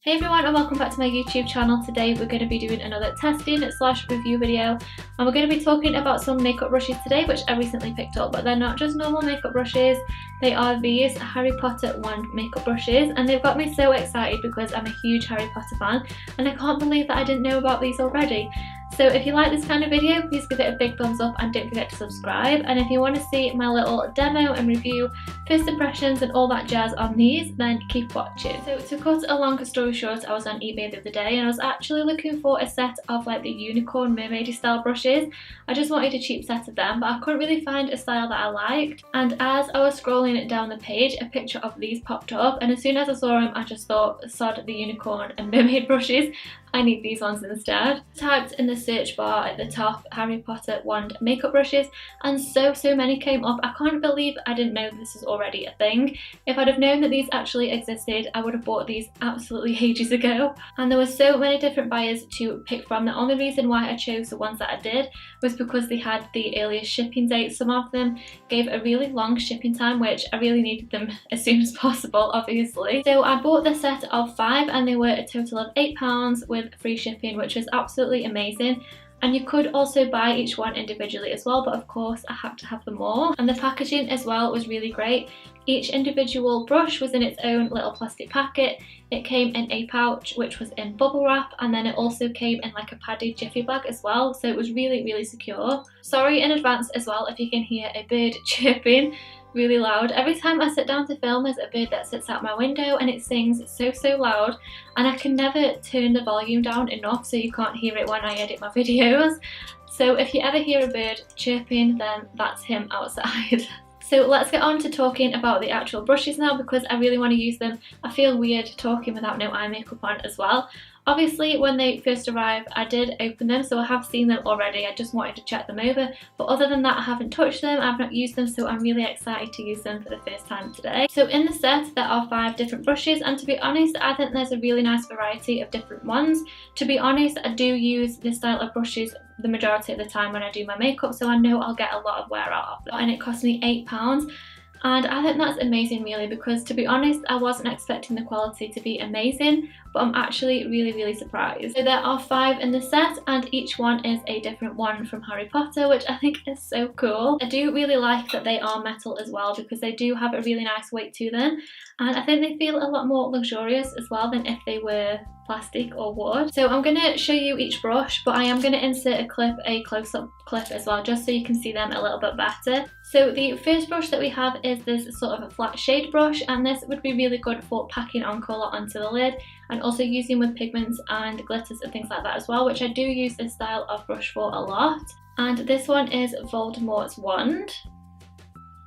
Hey everyone, and welcome back to my YouTube channel. Today we're going to be doing another testing / review video, and we're going to be talking about some makeup brushes today which I recently picked up. But they're not just normal makeup brushes, they are these Harry Potter wand makeup brushes, and they've got me so excited because I'm a huge Harry Potter fan and I can't believe that I didn't know about these already. So if you like this kind of video, please give it a big thumbs up and don't forget to subscribe. And if you want to see my little demo and review, first impressions and all that jazz on these, then keep watching. So to cut a long story short, I was on eBay the other day and I was actually looking for a set of like the unicorn mermaidy style brushes. I just wanted a cheap set of them, but I couldn't really find a style that I liked. And as I was scrolling down the page, a picture of these popped up, and as soon as I saw them, I just thought, sod the unicorn and mermaid brushes, I need these ones instead. Typed in the search bar at the top Harry Potter wand makeup brushes, and so many came up. I can't believe I didn't know this was already a thing. If I'd have known that these actually existed, I would have bought these absolutely ages ago. And there were so many different buyers to pick from. The only reason why I chose the ones that I did was because they had the earliest shipping date. Some of them gave a really long shipping time, which I really needed them as soon as possible, obviously. So I bought the set of 5 and they were a total of £8 with free shipping, which was absolutely amazing. And you could also buy each one individually as well, but of course I had to have them all. And the packaging as well was really great. Each individual brush was in its own little plastic packet. It came in a pouch which was in bubble wrap, and then it also came in like a padded jiffy bag as well, so it was really secure. Sorry in advance as well if you can hear a bird chirping really loud. Every time I sit down to film, there's a bird that sits out my window and it sings so loud, and I can never turn the volume down enough so you can't hear it when I edit my videos. So if you ever hear a bird chirping, then that's him outside. So let's get on to talking about the actual brushes now, because I really want to use them. I feel weird talking without no eye makeup on as well. Obviously when they first arrived I did open them, so I have seen them already. I just wanted to check them over, but other than that I haven't touched them, I've not used them, so I'm really excited to use them for the first time today. So in the set there are 5 different brushes, and to be honest I think there's a really nice variety of different ones. To be honest, I do use this style of brushes the majority of the time when I do my makeup, so I know I'll get a lot of wear out of them. And it cost me £8. And I think that's amazing really, because to be honest I wasn't expecting the quality to be amazing, but I'm actually really surprised. So there are 5 in the set and each one is a different one from Harry Potter, which I think is so cool. I do really like that they are metal as well, because they do have a really nice weight to them, and I think they feel a lot more luxurious as well than if they were plastic or wood. So I'm going to show you each brush, but I am going to insert a close-up clip as well, just so you can see them a little bit better. So the first brush that we have is this sort of a flat shade brush, and this would be really good for packing on colour onto the lid, and also using with pigments and glitters and things like that as well, which I do use this style of brush for a lot. And this one is Voldemort's wand.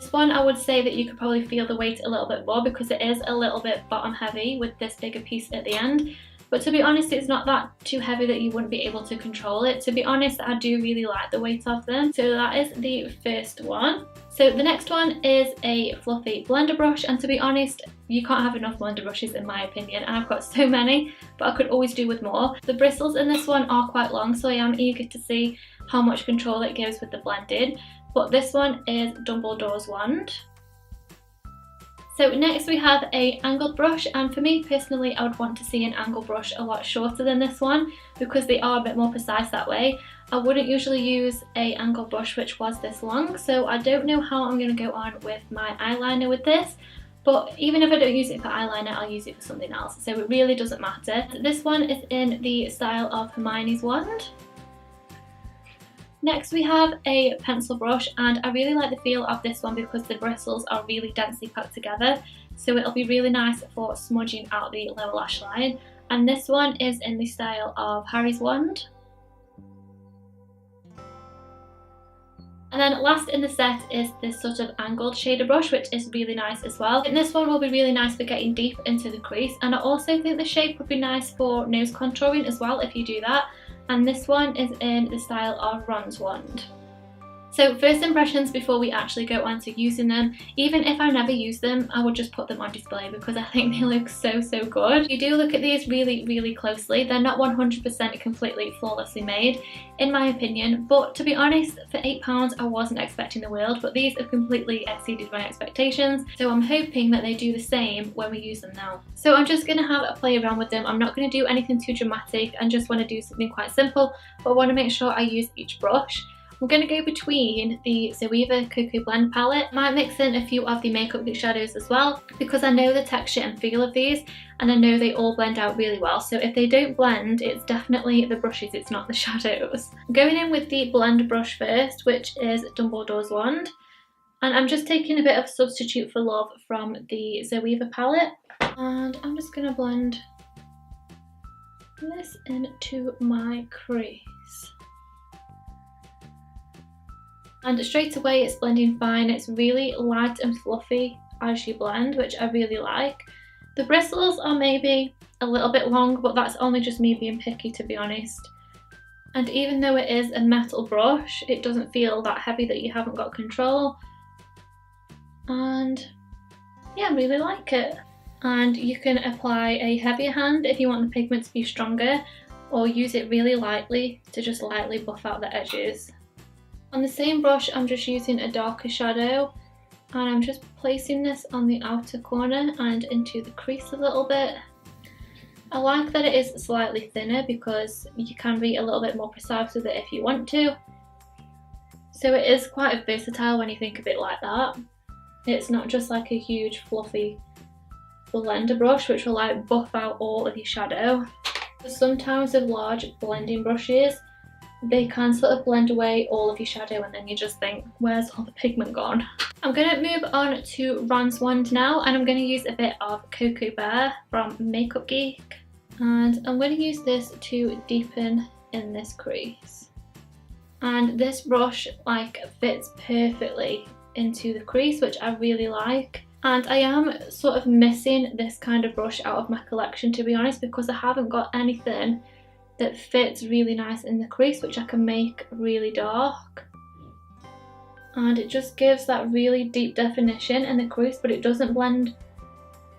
This one I would say that you could probably feel the weight a little bit more, because it is a little bit bottom heavy with this bigger piece at the end. But to be honest, it's not that too heavy that you wouldn't be able to control it. To be honest, I do really like the weight of them. So that is the first one. So the next one is a fluffy blender brush, and to be honest, you can't have enough blender brushes in my opinion, and I've got so many, but I could always do with more. The bristles in this one are quite long, so I am eager to see how much control it gives with the blending. But this one is Dumbledore's wand. So next we have a angled brush, and for me personally I would want to see an angled brush a lot shorter than this one, because they are a bit more precise that way. I wouldn't usually use a angled brush which was this long, so I don't know how I'm going to go on with my eyeliner with this, but even if I don't use it for eyeliner I'll use it for something else, so it really doesn't matter. This one is in the style of Hermione's wand. Next we have a pencil brush, and I really like the feel of this one because the bristles are really densely packed together, so it'll be really nice for smudging out the lower lash line. And this one is in the style of Harry's wand. And then last in the set is this sort of angled shader brush, which is really nice as well. And this one will be really nice for getting deep into the crease, and I also think the shape would be nice for nose contouring as well if you do that. And this one is in the style of Ron's wand. So first impressions before we actually go on to using them, even if I never use them, I would just put them on display because I think they look so good. You do look at these really closely, they're not 100% completely flawlessly made in my opinion, but to be honest, for £8 I wasn't expecting the world, but these have completely exceeded my expectations, so I'm hoping that they do the same when we use them now. So I'm just going to have a play around with them. I'm not going to do anything too dramatic and just want to do something quite simple, but I want to make sure I use each brush. I'm going to go between the Zoeva Cocoa Blend palette. Might mix in a few of the Makeup Geek shadows as well because I know the texture and feel of these and I know they all blend out really well. So if they don't blend, it's definitely the brushes, it's not the shadows. I'm going in with the blend brush first, which is Dumbledore's Wand. And I'm just taking a bit of Substitute for Love from the Zoeva palette. And I'm just going to blend this into my crease. And straight away it's blending fine, it's really light and fluffy as you blend, which I really like. The bristles are maybe a little bit long, but that's only just me being picky, to be honest. And even though it is a metal brush, it doesn't feel that heavy that you haven't got control. And yeah, I really like it. And you can apply a heavier hand if you want the pigment to be stronger, or use it really lightly to just lightly buff out the edges. On the same brush, I'm just using a darker shadow and I'm just placing this on the outer corner and into the crease a little bit. I like that it is slightly thinner because you can be a little bit more precise with it if you want to. So it is quite versatile when you think of it like that. It's not just like a huge fluffy blender brush which will like buff out all of your shadow. Sometimes with large blending brushes, they can sort of blend away all of your shadow and then you just think, where's all the pigment gone? I'm going to move on to Ron's wand now, and I'm going to use a bit of Cocoa Bear from Makeup Geek, and I'm going to use this to deepen in this crease. And this brush like fits perfectly into the crease, which I really like. And I am sort of missing this kind of brush out of my collection, to be honest, because I haven't got anything that fits really nice in the crease, which I can make really dark. And it just gives that really deep definition in the crease, but it doesn't blend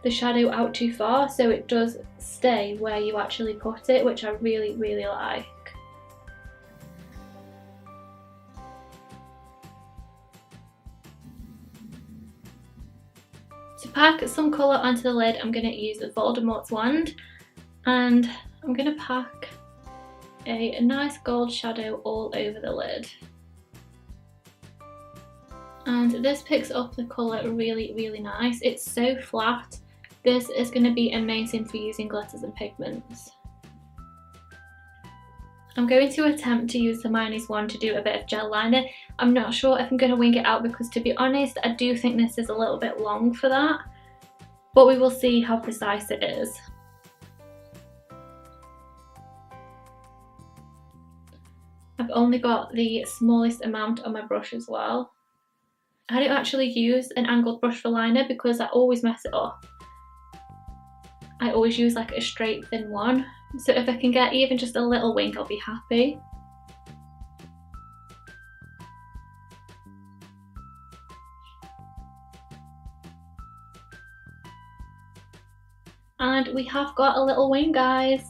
the shadow out too far, so it does stay where you actually put it, which I really like. To pack some colour onto the lid, I'm going to use Voldemort's wand, and I'm going to pack a nice gold shadow all over the lid. And this picks up the colour really nice. It's so flat. This is going to be amazing for using glitters and pigments. I'm going to attempt to use Hermione's wand to do a bit of gel liner. I'm not sure if I'm going to wing it out because, to be honest, I do think this is a little bit long for that. But we will see how precise it is. I've only got the smallest amount on my brush as well. I don't actually use an angled brush for liner because I always mess it up. I always use like a straight thin one. So if I can get even just a little wing, I'll be happy. And we have got a little wing, guys.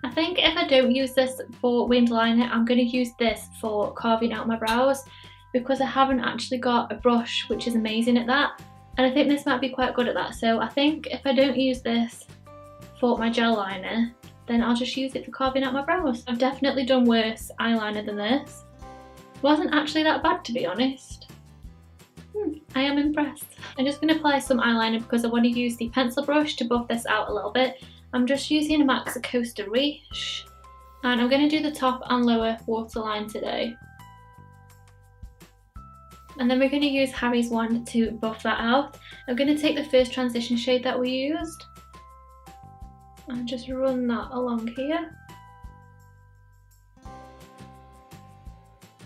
I think if I don't use this for winged liner, I'm going to use this for carving out my brows because I haven't actually got a brush which is amazing at that, and I think this might be quite good at that. So I think if I don't use this for my gel liner, then I'll just use it for carving out my brows. I've definitely done worse eyeliner than this. It wasn't actually that bad, to be honest. I am impressed. I'm just going to apply some eyeliner because I want to use the pencil brush to buff this out a little bit. I'm just using a MAC Coaster Reach, and I'm going to do the top and lower waterline today. And then we're going to use Harry's wand to buff that out. I'm going to take the first transition shade that we used and just run that along here.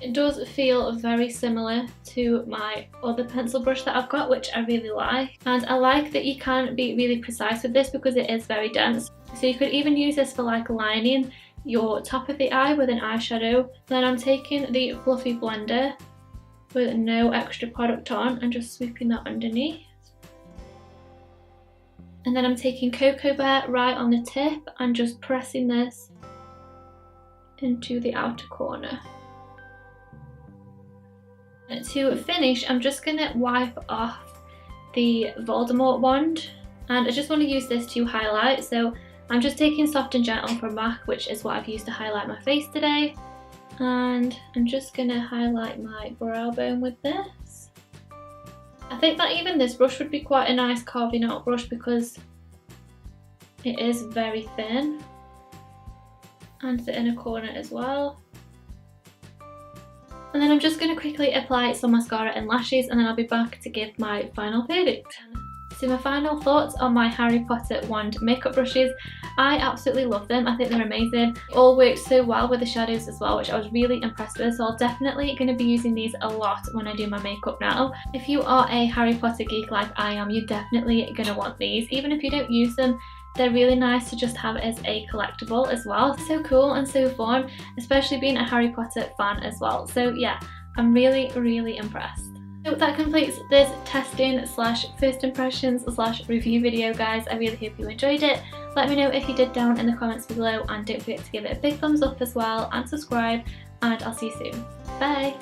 It does feel very similar to my other pencil brush that I've got, which I really like. And I like that you can be really precise with this because it is very dense. So you could even use this for like lining your top of the eye with an eyeshadow. Then I'm taking the fluffy blender with no extra product on and just sweeping that underneath. And then I'm taking Cocoa Bear right on the tip and just pressing this into the outer corner. And to finish, I'm just going to wipe off the Voldemort wand, and I just want to use this to highlight. So I'm just taking Soft and Gentle from MAC, which is what I've used to highlight my face today, and I'm just going to highlight my brow bone with this. I think that even this brush would be quite a nice carving out brush because it is very thin, and the inner corner as well. And then I'm just going to quickly apply some mascara and lashes, and then I'll be back to give my final verdict. So my final thoughts on my Harry Potter wand makeup brushes. I absolutely love them. I think they're amazing. They all work so well with the shadows as well, which I was really impressed with. So I'm definitely going to be using these a lot when I do my makeup now. If you are a Harry Potter geek like I am, you're definitely going to want these. Even if you don't use them, they're really nice to just have as a collectible as well. So cool and so fun, especially being a Harry Potter fan as well. So yeah, I'm really, really impressed. So that completes this testing slash first impressions slash review video, guys. I really hope you enjoyed it. Let me know if you did down in the comments below, and don't forget to give it a big thumbs up as well and subscribe, and I'll see you soon. Bye!